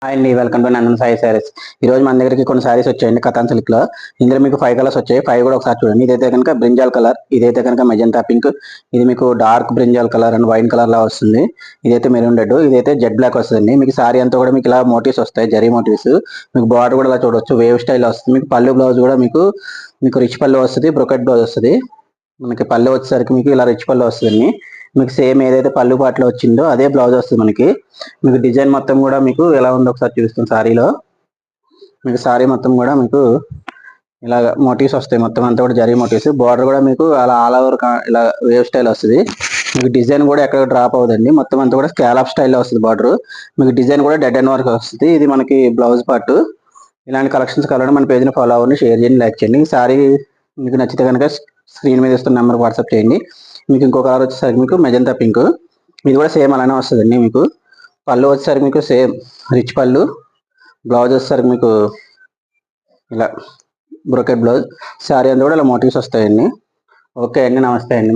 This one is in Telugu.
హాయ్ అండి, వెల్కమ్ టు నందన్ సాయి సారీస్. ఈ రోజు మన దగ్గరికి కొన్ని సారీస్ వచ్చాయండి కథాన్ సిల్క్ లో. ఇందులో మీకు 5 కలర్స్ వచ్చాయి. 5 కూడా ఒకసారి చూడండి. ఇదైతే కనుక బ్రింజాల్ కలర్, ఇదైతే కనుక మెజంతా పింక్, ఇది మీకు dark brinjal colour and wine colour లా వస్తుంది. ఇదైతే మెరూన్ రెడ్, ఇదైతే జెడ్ బ్లాక్ వస్తుంది. మీకు సారీ అంతా కూడా మీకు ఇలా మోటివ్స్ వస్తాయి, జరీ మోటివ్స్. మీకు బార్డర్ కూడా ఇలా చూడవచ్చు, వేవ్ స్టైల్ వస్తుంది. మీకు పళ్ళు బ్లౌజ్ కూడా మీకు రిచ్ పళ్ళు వస్తుంది, బ్రొకెట్ బ్లౌజ్ వస్తుంది. మనకి పళ్ళు వచ్చేసరికి మీకు ఇలా రిచ్ పళ్ళు వస్తుంది. మీకు సేమ్ ఏదైతే పళ్ళు పాటలో వచ్చిందో అదే బ్లౌజ్ వస్తుంది. మీకు డిజైన్ మొత్తం కూడా మీకు ఎలా ఉందో ఒకసారి చూపిస్తాం. సారీలో మీకు సారీ మొత్తం కూడా మీకు ఇలాగ మోటివ్స్ వస్తాయి. మొత్తం అంతా కూడా జరీ మోటివ్స్. బార్డర్ కూడా మీకు అలా ఆల్ ఓవర్ ఇలా వేవ్ స్టైల్ వస్తుంది. మీకు డిజైన్ కూడా ఎక్కడ డ్రాప్ అవుతుంది. మొత్తం అంతా కూడా స్కాలప్ స్టైల్లో వస్తుంది బార్డర్. మీకు డిజైన్ కూడా డెడ్ అండ్ వర్క్ వస్తుంది. ఇది మనకి బ్లౌజ్ పార్ట్. ఇలాంటి కలెక్షన్స్ కావాలంటే మన పేజ్ని ఫాలో అవ్వండి, షేర్ చేయండి, లైక్ చేయండి. ఈ సారీ మీకు నచ్చితే కనుక స్క్రీన్ మీద ఇస్తున్న నెంబర్కి వాట్సాప్ చేయండి. మీకు ఇంకో కలర్ వచ్చేసరికి మీకు మెజంతా పింక్, ఇది కూడా సేమ్ అలానే వస్తుందండి. మీకు పళ్ళు వచ్చేసరికి మీకు సేమ్ రిచ్ పళ్ళు, బ్లౌజ్ వచ్చేసరికి మీకు ఇలా బ్రోకెట్ బ్లౌజ్. శారీ అంతా కూడా ఇలా మోటివ్స్ వస్తాయండి. ఓకే అండి, నమస్తే అండి.